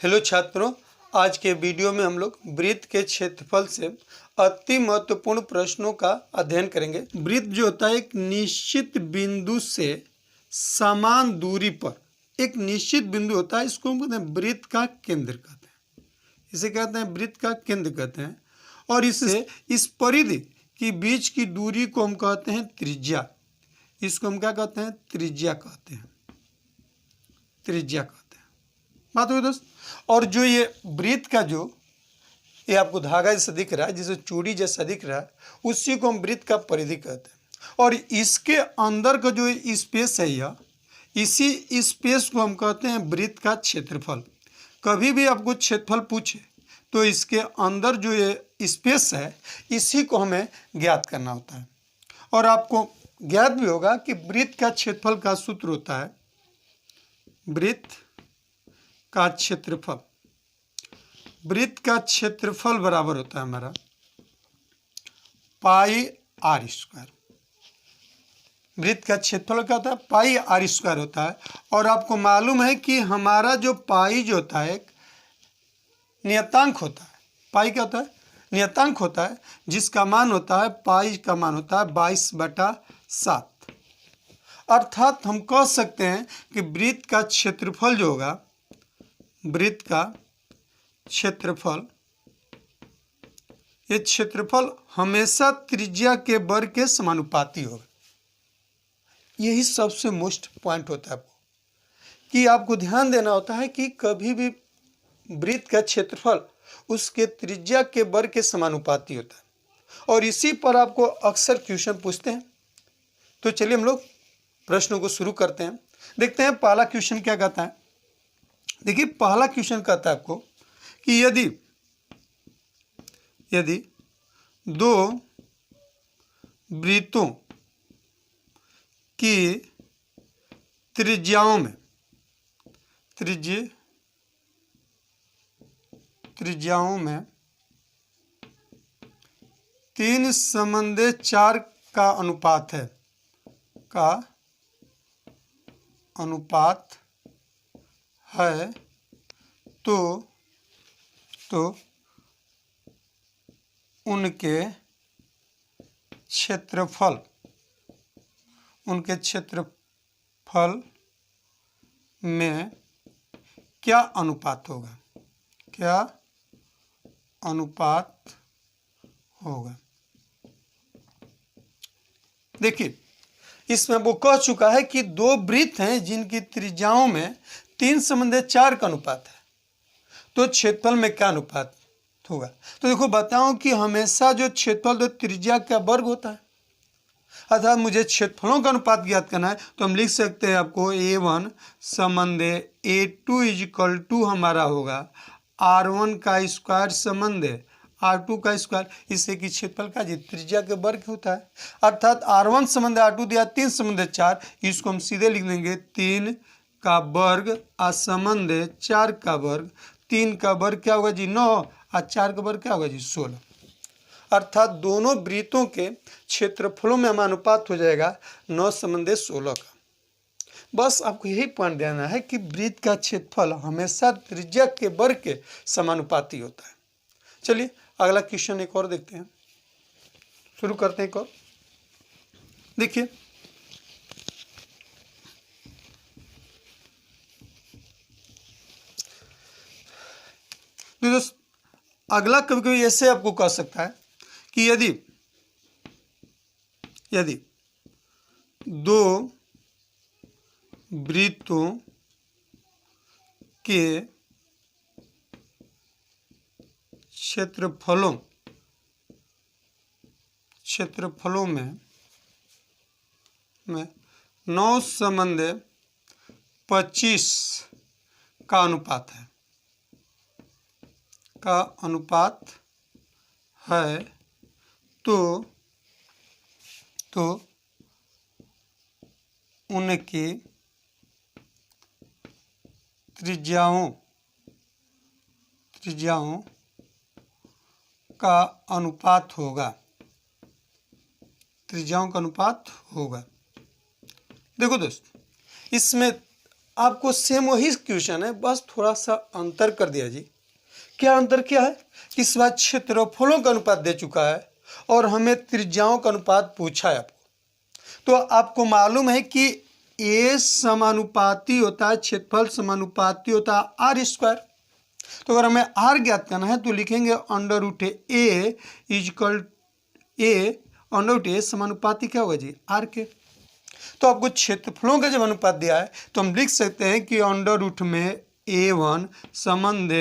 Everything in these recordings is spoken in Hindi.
हेलो छात्रों, आज के वीडियो में हम लोग वृत्त के क्षेत्रफल से अति महत्वपूर्ण प्रश्नों का अध्ययन करेंगे। वृत्त जो होता है एक निश्चित बिंदु से समान दूरी पर एक निश्चित बिंदु होता है, इसको हम कहते हैं वृत्त का केंद्र कहते हैं। इसे कहते हैं वृत्त का केंद्र कहते हैं। और इससे इस परिधि की बीच की दूरी को हम कहते हैं त्रिज्या। इसको हम क्या कहते हैं? त्रिज्या कहते हैं। त्रिज्या कहते हैं। बात हुई दोस्त। और जो ये वृत्त का जो ये आपको धागा जैसा दिख रहा है, जिसे चूड़ी जैसा दिख रहा है, उसी को हम वृत्त का परिधि कहते हैं। और इसके अंदर का जो स्पेस है, यह इसी स्पेस को हम कहते हैं वृत्त का क्षेत्रफल। कभी भी आपको क्षेत्रफल पूछे तो इसके अंदर जो ये स्पेस है, इसी को हमें ज्ञात करना होता है। और आपको ज्ञात भी होगा कि वृत्त का क्षेत्रफल का सूत्र होता है वृत्त का क्षेत्रफल। वृत्त का क्षेत्रफल बराबर होता है हमारा पाई आर स्क्वायर। वृत्त का क्षेत्रफल क्या होता है? पाई आर स्क्वायर होता है। और आपको मालूम है कि हमारा जो पाई जो होता है एक नियतांक होता है। पाई क्या होता है? नियतांक होता है, जिसका मान होता है, पाई का मान होता है 22/7। अर्थात हम कह सकते हैं कि वृत्त का क्षेत्रफल जो होगा, वृत्त का क्षेत्रफल, ये क्षेत्रफल हमेशा त्रिज्या के वर्ग के समानुपाती होगा। यही सबसे मोस्ट पॉइंट होता है आपको, कि आपको ध्यान देना होता है कि कभी भी वृत्त का क्षेत्रफल उसके त्रिज्या के वर्ग के समानुपाती होता है। और इसी पर आपको अक्सर क्वेश्चन पूछते हैं। तो चलिए हम लोग प्रश्नों को शुरू करते हैं। देखते हैं पहला क्वेश्चन क्या कहता है। देखिए, पहला क्वेश्चन कहता है आपको कि यदि दो वृत्तों की त्रिज्याओं में त्रिज्याओं में 3 समन्वय 4 का अनुपात है, तो उनके क्षेत्रफल में क्या अनुपात होगा? देखिए, इसमें वो कह चुका है कि दो वृत्त हैं जिनकी त्रिज्याओं में 3 समन्वय 4 का अनुपात है, तो क्षेत्रफल में क्या अनुपात होगा? तो देखो, बताऊं कि हमेशा जो क्षेत्रफल तो त्रिज्या का वर्ग होता है। अर्थात मुझे क्षेत्रफलों का अनुपात ज्ञात करना है, तो हम लिख सकते हैं आपको A1 समन्वय A2 = हमारा होगा R1 का स्क्वायर समन्वय R2 का स्क्वायर। इससे कि क्षेत्रफल का जी त्रिज्या के वर्ग होता है। अर्थात R1 समन्वय R2 दिया 3 समन्वय 4, इसको हम सीधे लिख देंगे 3 का वर्ग असमन्वय 4 का वर्ग। 3 का वर्ग क्या होगा जी? 9, और 4 का वर्ग क्या होगा जी? 16। अर्थात दोनों वृत्तों के क्षेत्रफलों में हमारा अनुपात हो जाएगा 9 समन्वय 16 का। बस आपको यही पॉइंट देना है कि वृत्त का क्षेत्रफल हमेशा त्रिज्या के वर्ग के समानुपाती होता है। चलिए अगला क्वेश्चन एक और देखते हैं, शुरू करते हैं एक और। देखिए, दोस्त अगला कभी कभी ऐसे आपको कह सकता है कि यदि दो वृत्तों के क्षेत्रफलों में 9 समन्वय 25 का अनुपात है, तो उनकी त्रिज्याओं का अनुपात होगा। देखो दोस्त, इसमें आपको सेम वही क्वेश्चन है, बस थोड़ा सा अंतर कर दिया जी। क्या अंतर क्या है कि इस बार क्षेत्रफलों का अनुपात दे चुका है और हमें त्रिज्याओं का अनुपात पूछा है आपको। तो आपको मालूम है कि ए समानुपाती होता है, क्षेत्रफल समानुपाती होता है आर स्क्वायर। तो अगर हमें आर ज्ञात करना है तो लिखेंगे under root A is equal A under root ए समानुपाती क्या होगा जी आर के। तो आपको क्षेत्रफलों का जब अनुपात दिया है तो हम लिख सकते हैं कि अंडर रूट में A1 संबंध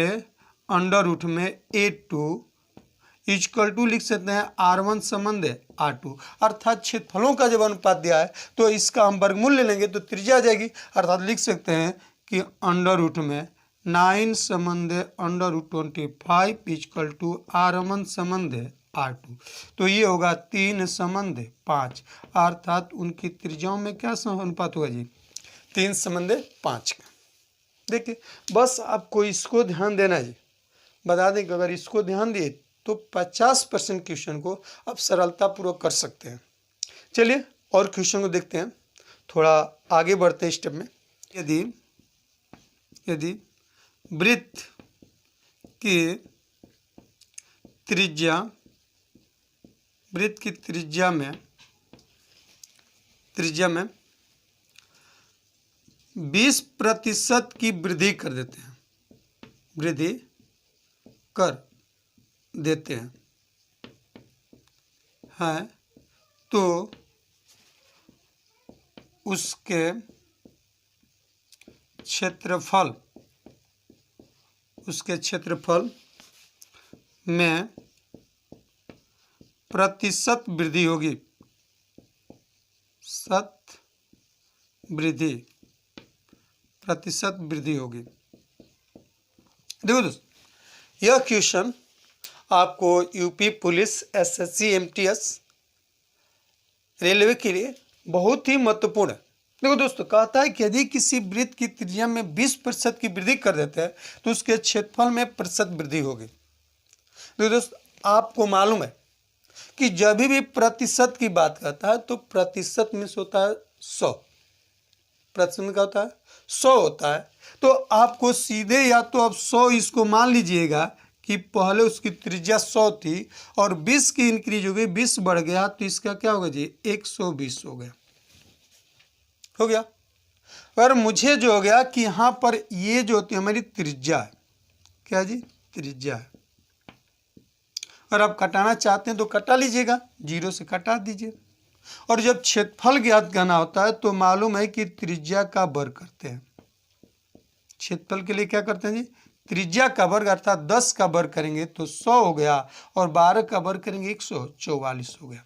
अंडर रूट में A2 इक्वल टू लिख सकते हैं R1 संबंध R2। अर्थात क्षेत्रफलों का जब अनुपात दिया है तो इसका हम वर्गमूल ले लेंगे तो त्रिज्या आ जाएगी। अर्थात लिख सकते हैं कि अंडर रूट में 9 संबंध under root 25 equal to R1 संबंध R2। तो ये होगा 3 संबंध 5। अर्थात उनकी त्रिज्याओं में क्या अनुपात होगा जी 3 संबंध 5 का। देखिए बस आपको इसको ध्यान देना है जी। बता दें कि अगर इसको ध्यान दिए तो 50% क्वेश्चन को आप सरलतापूर्वक कर सकते हैं। चलिए और क्वेश्चन को देखते हैं, थोड़ा आगे बढ़ते हैं स्टेप में। यदि वृत्त की त्रिज्या में 20% की वृद्धि कर देते हैं तो उसके क्षेत्रफल में प्रतिशत वृद्धि होगी। प्रतिशत वृद्धि होगी। देखो दोस्त, यह क्वेश्चन आपको UP police, SSC, MTS, railway के लिए बहुत ही महत्वपूर्ण है। देखो दोस्तों, कहता है कि यदि किसी वृत्त की त्रिज्या में 20% की वृद्धि कर देते हैं तो उसके क्षेत्रफल में प्रतिशत वृद्धि होगी। देखो दोस्त, आपको मालूम है कि जब भी प्रतिशत की बात करता है तो प्रतिशत में होता है 100। प्रतिशत में क्या होता है 100 होता है। तो आपको सीधे या तो अब 100 इसको मान लीजिएगा कि पहले उसकी त्रिज्या 100 थी और 20 की इंक्रीज हो गई, 20 बढ़ गया तो इसका क्या होगा जी 120 हो गया। पर मुझे जो हो गया कि यहाँ पर ये जो होती है हमारी त्रिज्या है, क्या जी त्रिज्या है। अगर आप कटाना चाहते हैं तो कटा लीजिएगा, 0 से कटा दीजिए। और जब क्षेत्रफल ज्ञात करना होता है तो मालूम है कि त्रिज्या का वर्ग करते हैं। क्षेत्रफल के लिए क्या करते हैं जी त्रिज्या का वर्ग, अर्थात 10 का वर्ग करेंगे तो 100 हो गया और 12 का वर्ग करेंगे 144 हो गया।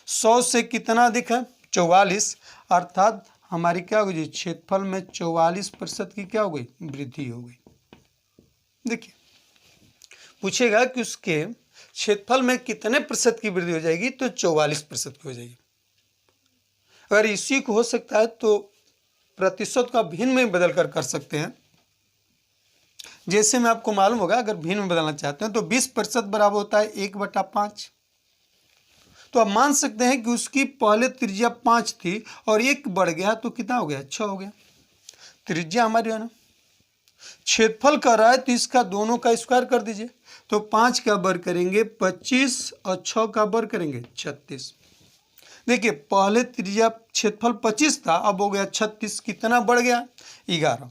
100 से कितना अधिक है 44, अर्थात हमारी क्या हो गई क्षेत्रफल में 44% की क्या हो गई वृद्धि हो गई। देखिए पूछेगा कि उसके क्षेत्रफल में कितने प्रतिशत की वृद्धि हो जाएगी तो 44% की हो जाएगी। अगर इसी को हो सकता है तो प्रतिशत का भिन्न में बदल कर सकते हैं। जैसे में आपको मालूम होगा, अगर भिन्न में बदलना चाहते हैं तो 20% बराबर होता है 1/5। तो आप मान सकते हैं कि उसकी पहले त्रिज्या 5 थी और 1 बढ़ गया तो कितना हो गया 6 हो गया। त्रिज्या हमारी है ना, क्षेत्रफल कर रहा है तो इसका दोनों का स्क्वायर कर दीजिए। तो 5 का वर्ग करेंगे 25 और 6 का वर्ग करेंगे 36। देखिए पहले त्रिज्या क्षेत्रफल 25 था, अब हो गया 36, कितना बढ़ गया 11।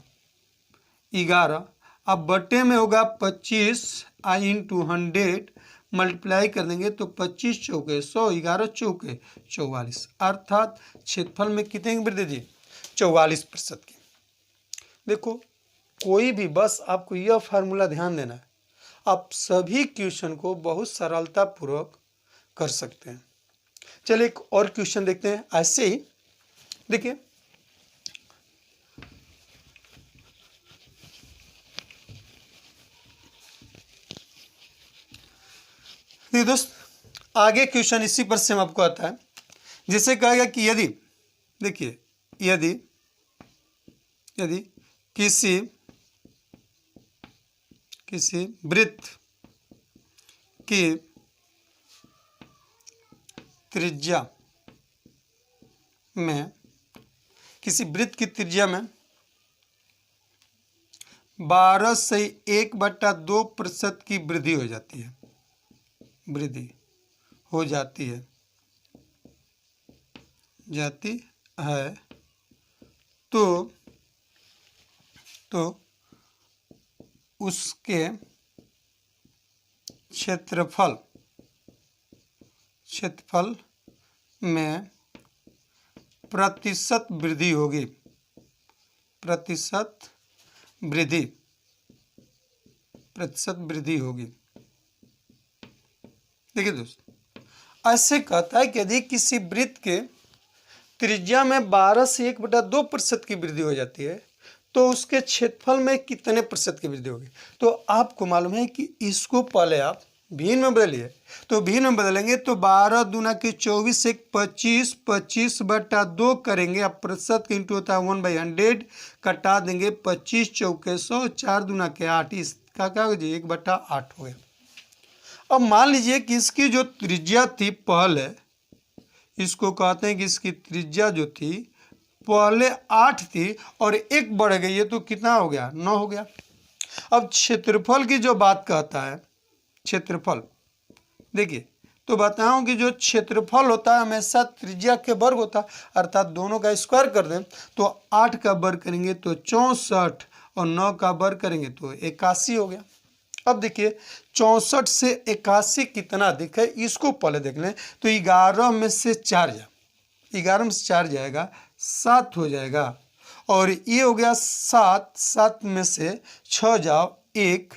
अब बटे में होगा 25 × 100 मल्टीप्लाई कर देंगे तो 25 चौके 100, 11 चौके 44, अर्थात क्षेत्रफल में कितने की वृद्धि दी 44% की। देखो कोई भी, बस आपको यह फार्मूला ध्यान देना है, आप सभी क्वेश्चन को बहुत सरलतापूर्वक कर सकते हैं। चलिए एक और क्वेश्चन देखते हैं ऐसे ही। देखिए दोस्त, आगे क्वेश्चन इसी पर सेम आपको आता है, जिसे कहेगा कि यदि देखिए यदि किसी वृत्त की त्रिज्या में 12 से 1/2% की वृद्धि हो जाती है, वृद्धि हो जाती है तो उसके क्षेत्रफल में प्रतिशत वृद्धि होगी, प्रतिशत वृद्धि होगी। देखिए दोस्तों, ऐसे कहता है कि यदि किसी वृत्त के त्रिज्या में 12 से 1/2% की वृद्धि हो जाती है तो उसके क्षेत्रफल में कितने प्रतिशत की वृद्धि होगी। तो आपको मालूम है कि इसको पहले आप भिन्न में बदलिए, तो भिन्न में बदलेंगे तो 12 दूना के 24 एक 25, 25/2 करेंगे, अब प्रतिशत के इंटू होता है 1/100, कटा देंगे 25 चौके 100, 4 दूना के 8, इसका क्या हो जाए 1/8 हो गया। अब मान लीजिए कि इसकी जो त्रिज्या थी पहले, इसको कहते हैं कि इसकी त्रिज्या जो थी पहले 8 थी और 1 बढ़ गई है तो कितना हो गया 9 हो गया। अब क्षेत्रफल की जो बात कहता है, क्षेत्रफल देखिए तो बताऊं कि जो क्षेत्रफल होता है हमेशा त्रिज्या के वर्ग होता है, अर्थात दोनों का स्क्वायर कर दें तो 8 का वर्ग करेंगे तो 64 और 9 का वर्ग करेंगे तो 81 हो गया। अब देखिए 64 से 81 कितना अधिक है इसको पहले देख लें, तो 11 में से 4 जाएगा 7 हो जाएगा, और ये हो गया 7 में से 6 जाओ 1,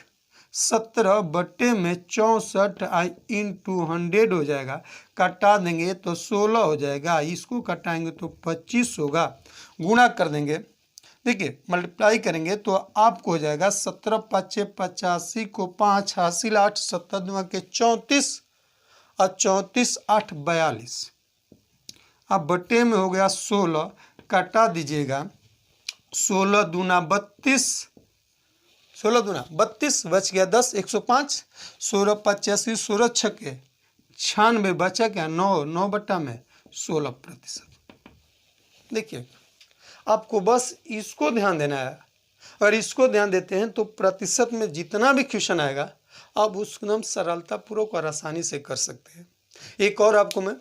17 बटे में 64 इंटू 100 हो जाएगा, कटा देंगे तो 16 हो जाएगा, इसको कटाएंगे तो 25 होगा, गुणा कर देंगे, देखिए मल्टीप्लाई करेंगे तो आपको हो जाएगा 17 5 85 को 5 हासिल 8, 7 दूना के 34 और 34 8 42, अब बटे में हो गया 16, कटा दीजिएगा 16 दूना 32, 16 दूना 32 बच गया 10, 105, 16 85, 16 छक्के 96 बचा क्या 9 बटा में 16%। देखिए आपको बस इसको ध्यान देना है, और इसको ध्यान देते हैं तो प्रतिशत में जितना भी क्वेश्चन आएगा आप उसको एकदम सरलतापूर्वक और आसानी से कर सकते हैं। एक और आपको मैं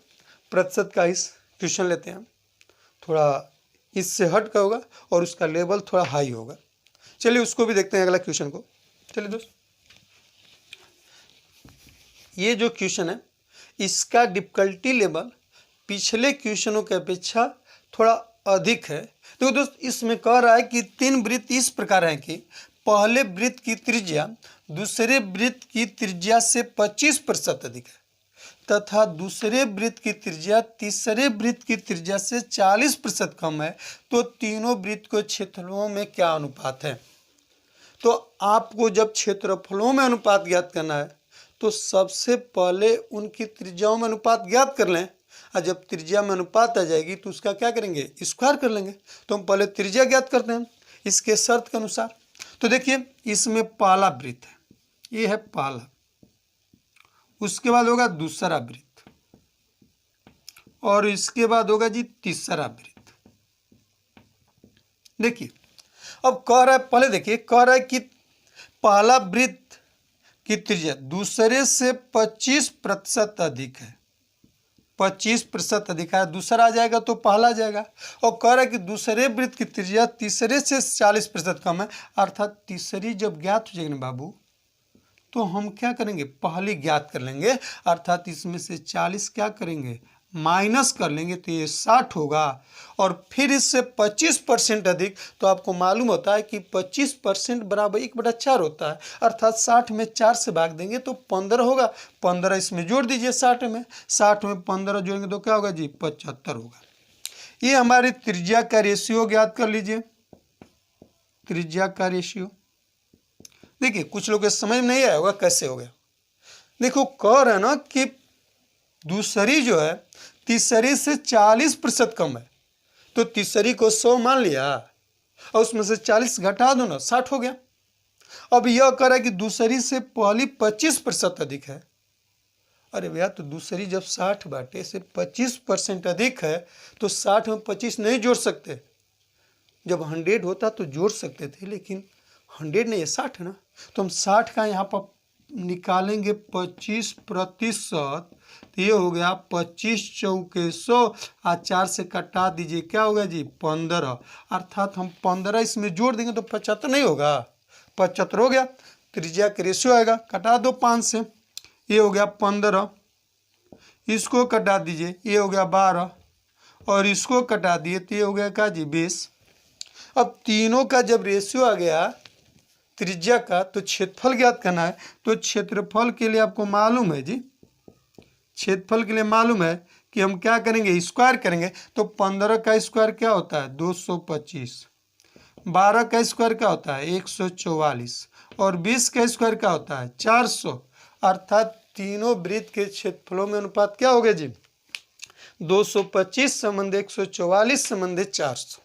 प्रतिशत का इस क्वेश्चन लेते हैं, थोड़ा इससे हट का होगा और उसका लेवल थोड़ा हाई होगा। चलिए उसको भी देखते हैं अगला क्वेश्चन को। चलिए दोस्त, ये जो क्वेश्चन है इसका डिफिकल्टी लेवल पिछले क्वेश्चनों की अपेक्षा थोड़ा अधिक है। तो दोस्त इसमें कह रहा है कि 3 वृत्त इस प्रकार हैं कि पहले वृत्त की त्रिज्या दूसरे वृत्त की त्रिज्या से 25% अधिक है, तथा दूसरे वृत्त की त्रिज्या तीसरे वृत्त की त्रिज्या से 40% कम है, तो तीनों वृत्त के क्षेत्रफलों में क्या अनुपात है। तो आपको जब क्षेत्रफलों में अनुपात ज्ञात करना है तो सबसे पहले उनकी त्रिज्याओं में अनुपात ज्ञात कर लें, और जब त्रिज्या में अनुपात आ जाएगी तो उसका क्या करेंगे स्क्वायर कर लेंगे। तो हम पहले त्रिज्या ज्ञात करते हैं इसके शर्त के अनुसार। तो देखिए इसमें पहला वृत्त है, ये है पहला, उसके बाद होगा दूसरा वृत्त, और इसके बाद होगा जी तीसरा वृत्त। देखिए अब कह रहा है, पहले देखिए कह रहा है कि पहला वृत्त की त्रिज्या दूसरे से 25% अधिक है, 25% अधिक है, दूसरा आ जाएगा तो पहला आ जाएगा, और कह रहा है कि दूसरे वृत्त की त्रिज्या तीसरे से 40% कम है, अर्थात तीसरी जब ज्ञात हो जाएगी ना बाबू तो हम क्या करेंगे पहली ज्ञात कर लेंगे, अर्थात इसमें से 40 क्या करेंगे माइनस कर लेंगे तो ये 60 होगा, और फिर इससे 25% अधिक, तो आपको मालूम होता है कि 25% बराबर 1/4 होता है, अर्थात 60 में 4 से भाग देंगे तो 15 होगा, 15 इसमें जोड़ दीजिए 60 में 15 जोड़ेंगे तो क्या होगा जी 75 होगा। ये हमारी त्रिज्या का रेशियो ज्ञात कर लीजिए, त्रिज्या का रेशियो। देखिए कुछ लोग समझ में नहीं आया होगा कैसे हो गया। देखो कह रहे हैं ना कि दूसरी जो है तीसरी से 40% कम है, तो तीसरी को 100 मान लिया और उसमें से 40 घटा दो ना 60 हो गया। अब यह कह रहा है कि दूसरी से पहली 25% अधिक है। अरे भैया तो दूसरी जब 60 बाटे से 25% अधिक है तो 60 में 25 नहीं जोड़ सकते, जब 100 होता तो जोड़ सकते थे, लेकिन 100 नहीं है, 60 है ना, तो हम 60 का यहाँ पर निकालेंगे 25%, तो ये हो गया 25 चौके 100 और 4 से कटा दीजिए, क्या होगा जी 15, अर्थात हम 15 इसमें जोड़ देंगे तो 75 नहीं होगा, 75 हो गया। त्रिज्या का रेशियो आएगा, कटा दो 5 से, ये हो गया 15, इसको कटा दीजिए, ये हो गया 12 और इसको कटा दिए तो ये हो गया क्या जी 20। अब तीनों का जब रेशियो आ गया त्रिज्या का तो क्षेत्रफल ज्ञात करना है। तो क्षेत्रफल के लिए आपको मालूम है जी, क्षेत्रफल के लिए मालूम है कि हम क्या करेंगे, स्क्वायर करेंगे। तो 15 का स्क्वायर क्या होता है 225, 12 का स्क्वायर क्या होता है 144 और 20 का स्क्वायर क्या होता है 400, अर्थात तीनों वृत्त के क्षेत्रफलों में अनुपात क्या हो गया जी 225 संबंध 144 संबंध 400।